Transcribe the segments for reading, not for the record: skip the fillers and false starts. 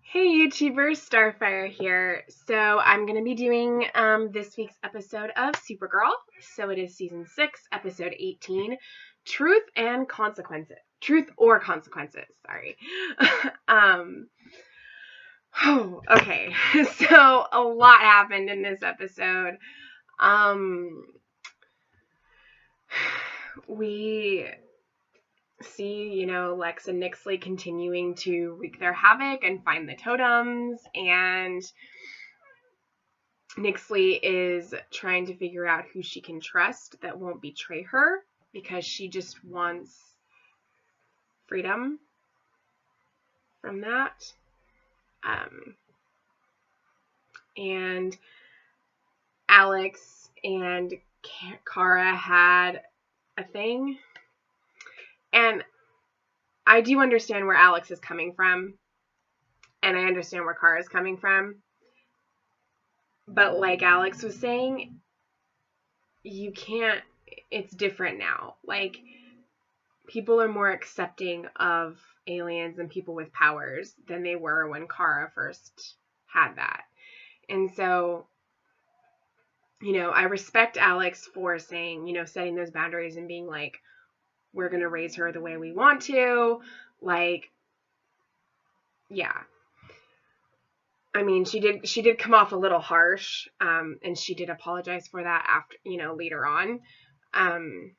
Hey YouTubers, Starfire here. So I'm going to be doing this week's episode of Supergirl. So it is season 6, episode 18, Truth and Consequences. Truth or Consequences, sorry. Okay. So a lot happened in this episode. We see, Lex and Nixley continuing to wreak their havoc and find the totems, and Nixley is trying to figure out who she can trust that won't betray her because she just wants freedom from that. And Alex and Kara had a thing. And I do understand where Alex is coming from. And I understand where Kara is coming from. But like Alex was saying, you can't, it's different now. Like, people are more accepting of aliens and people with powers than they were when Kara first had that. And so, I respect Alex for saying, setting those boundaries and being like, we're going to raise her the way we want to. Like, yeah. I mean, she did come off a little harsh, and she did apologize for that after, later on. And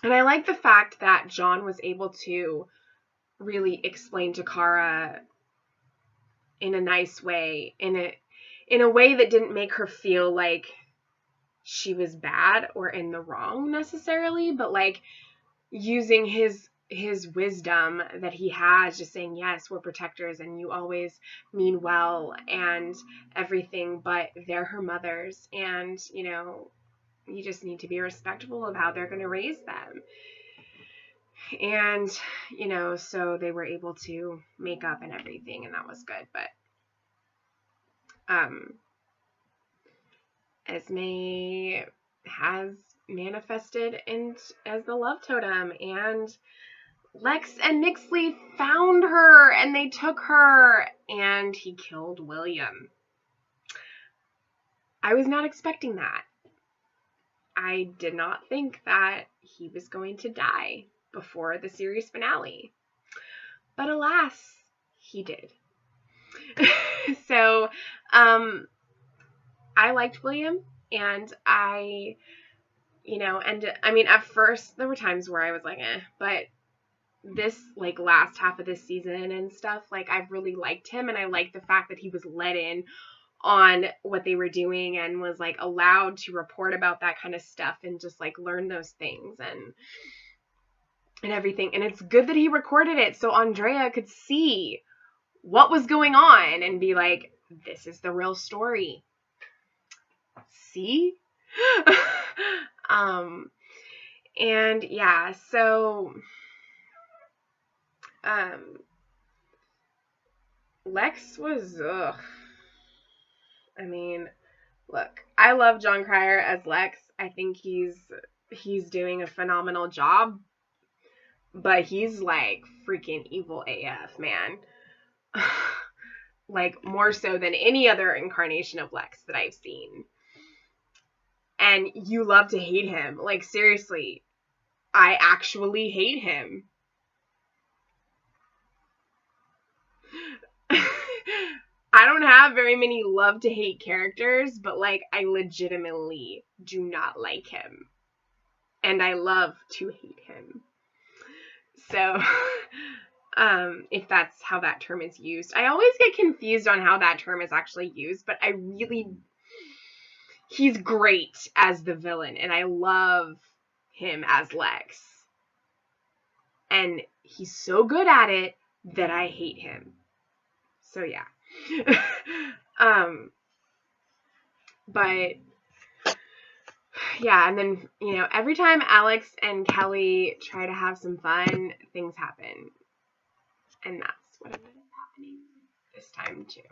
I like the fact that John was able to really explain to Kara in a nice way, in a way that didn't make her feel like she was bad or in the wrong necessarily, but like using his wisdom that he has, just saying, yes, we're protectors and you always mean well and everything, but they're her mothers, and you just need to be respectful of how they're going to raise them. And so they were able to make up and everything, and that was good. But Esme has manifested as the love totem, and Lex and Nixley found her and they took her, and he killed William. I was not expecting that. I did not think that he was going to die before the series finale. But alas, he did. So, I liked William, and I mean, at first there were times where I was like, but this, like, last half of this season and stuff, like, I've really liked him, and I liked the fact that he was let in on what they were doing and was, like, allowed to report about that kind of stuff and just, like, learn those things and everything. And it's good that he recorded it so Andrea could see what was going on and be like, this is the real story. See? And yeah, so Lex was, I mean, look, I love John Cryer as Lex. I think he's doing a phenomenal job, but he's like freaking evil AF, man. Like, more so than any other incarnation of Lex that I've seen. And you love to hate him. Like, seriously, I actually hate him. I don't have very many love to hate characters, but like, I legitimately do not like him. And I love to hate him. So, if that's how that term is used. I always get confused on how that term is actually used, but he's great as the villain, and I love him as Lex. And he's so good at it that I hate him. So yeah. But yeah, and then, every time Alex and Kelly try to have some fun, things happen. And that's what ended up happening this time too.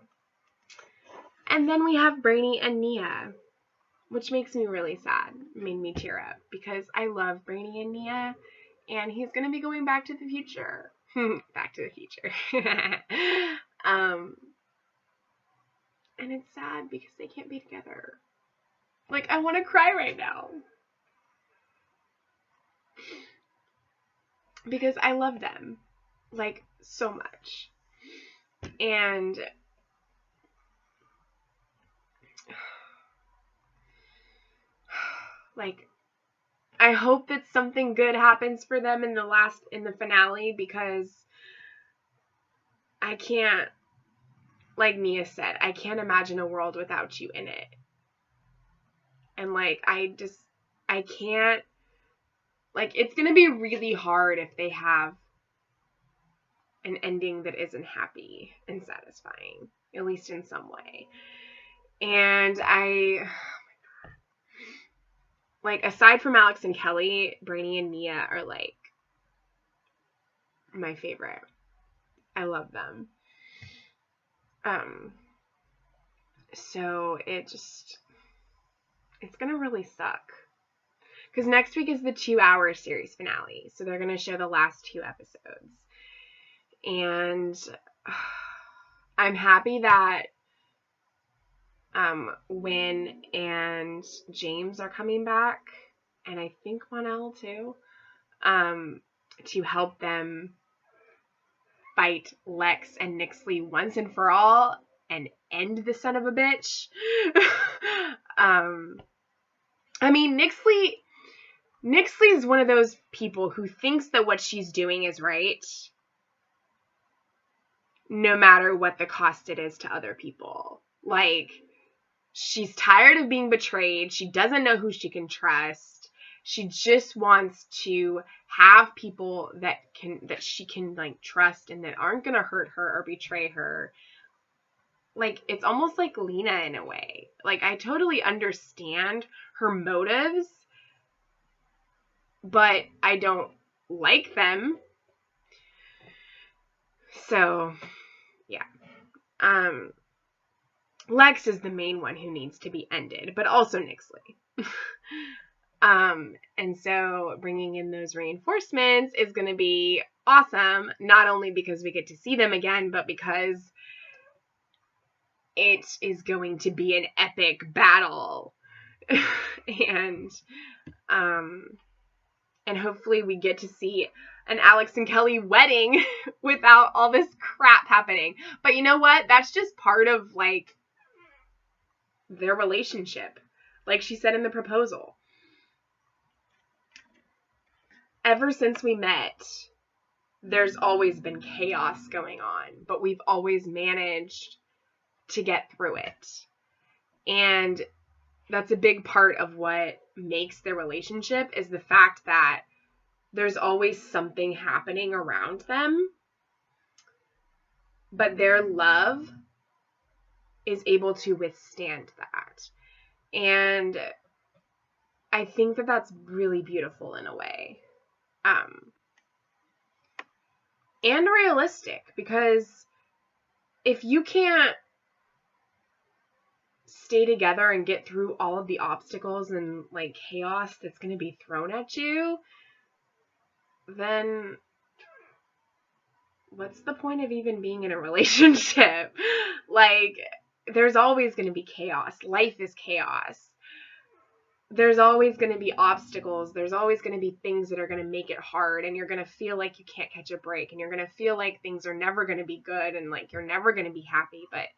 And then we have Brainy and Nia, which makes me really sad. Made me tear up because I love Brainy and Nia, and he's going to be going back to the future. Back to the future. And it's sad because they can't be together. Like, I want to cry right now. Because I love them. Like, so much. And like, I hope that something good happens for them in the finale, because I can't, like Nia said, I can't imagine a world without you in it. And like, I can't, like, it's going to be really hard if they have an ending that isn't happy and satisfying, at least in some way. And like, aside from Alex and Kelly, Brainy and Nia are like my favorite. I love them. So it's gonna really suck. Because next week is the 2-hour series finale. So they're gonna show the last 2 episodes. And I'm happy that Wynn and James are coming back. And I think Monel too. To help them fight Lex and Nixley once and for all and end the son of a bitch. I mean, Nixley is one of those people who thinks that what she's doing is right, no matter what the cost it is to other people. Like, she's tired of being betrayed. She doesn't know who she can trust. She just wants to have people that she can like trust and that aren't going to hurt her or betray her. Like, it's almost like Lena in a way. Like, I totally understand her motives, but I don't like them. So, yeah. Lex is the main one who needs to be ended, but also Nixley. And so bringing in those reinforcements is going to be awesome, not only because we get to see them again, but because it is going to be an epic battle. And hopefully we get to see an Alex and Kelly wedding without all this crap happening. But you know what? That's just part of, like, their relationship. Like she said in the proposal. Ever since we met, there's always been chaos going on, but we've always managed to get through it. And that's a big part of what makes their relationship, is the fact that there's always something happening around them, but their love is able to withstand that. And I think that that's really beautiful in a way. And realistic, because if you can't stay together and get through all of the obstacles and like chaos that's going to be thrown at you, then what's the point of even being in a relationship? Like, there's always going to be chaos. Life is chaos. There's always going to be obstacles. There's always going to be things that are going to make it hard, and you're going to feel like you can't catch a break, and you're going to feel like things are never going to be good, and like you're never going to be happy. But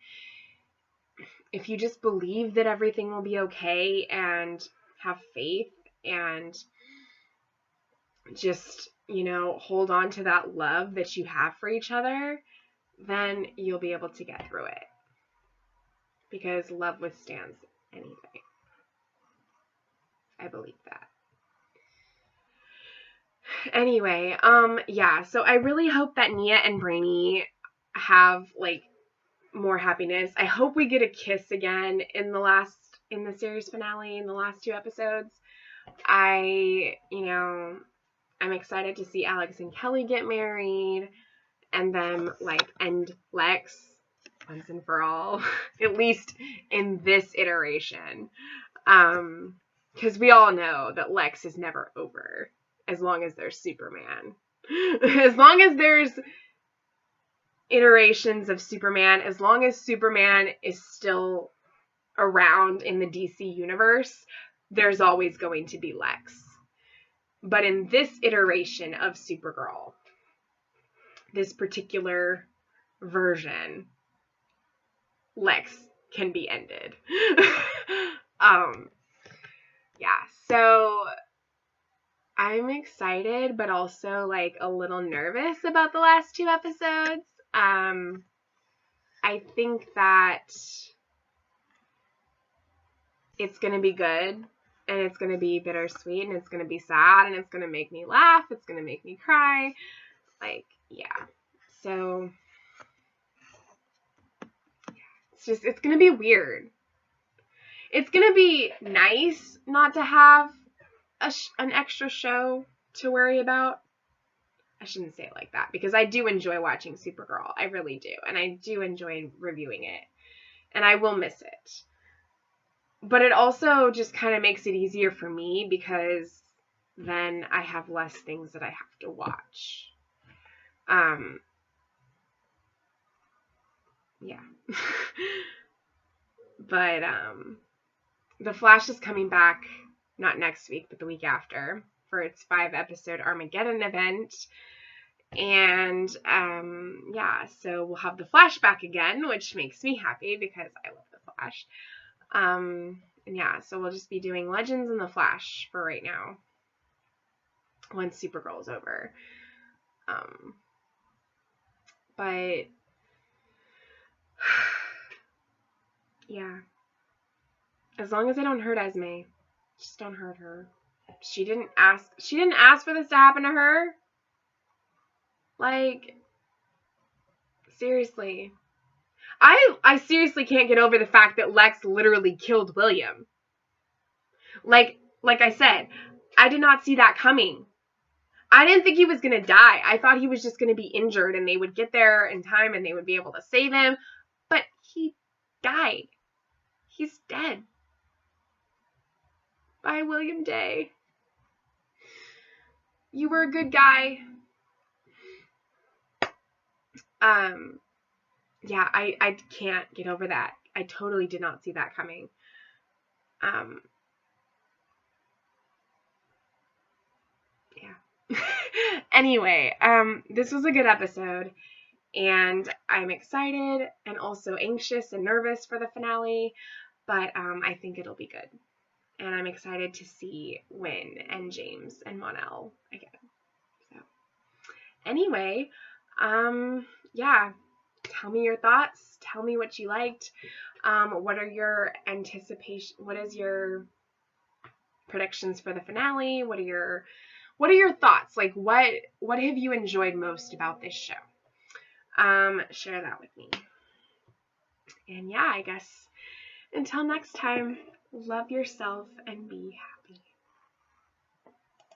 if you just believe that everything will be okay and have faith and just, you know, hold on to that love that you have for each other, then you'll be able to get through it. Because love withstands anything. I believe that. Anyway, yeah, so I really hope that Nia and Brainy have, like, more happiness. I hope we get a kiss again in the series finale, in the last 2 episodes. I'm excited to see Alex and Kelly get married and them, like, end Lex once and for all, at least in this iteration. Because we all know that Lex is never over, as long as there's Superman. As long as there's iterations of Superman, as long as Superman is still around in the DC universe, there's always going to be Lex. But in this iteration of Supergirl, this particular version, Lex can be ended. Yeah, so I'm excited, but also like a little nervous about the last 2 episodes. I think that it's going to be good, and it's going to be bittersweet, and it's going to be sad, and it's going to make me laugh. It's going to make me cry. Like, yeah. So, it's going to be weird. It's going to be nice not to have an extra show to worry about. I shouldn't say it like that, because I do enjoy watching Supergirl. I really do. And I do enjoy reviewing it. And I will miss it. But it also just kind of makes it easier for me, because then I have less things that I have to watch. Yeah. But The Flash is coming back, not next week, but the week after, for its 5-episode Armageddon event. And yeah, so we'll have the Flash back again, which makes me happy because I love the Flash. And yeah, so we'll just be doing Legends and the Flash for right now, once Supergirl is over. But yeah, as long as I don't hurt Esme, just don't hurt her. She didn't ask for this to happen to her. Like, seriously. I seriously can't get over the fact that Lex literally killed William. Like I said, I did not see that coming. I didn't think he was going to die. I thought he was just going to be injured and they would get there in time and they would be able to save him. But he died. He's dead. Bye, William Day. You were a good guy. Yeah, I can't get over that. I totally did not see that coming. Yeah. Anyway, this was a good episode, and I'm excited and also anxious and nervous for the finale, but I think it'll be good. And I'm excited to see Wynn and James and Mon-El again. So, anyway, yeah, tell me your thoughts. Tell me what you liked. What are your what is your predictions for the finale? What are your thoughts? Like, what have you enjoyed most about this show? Share that with me. And yeah, I guess until next time, love yourself and be happy.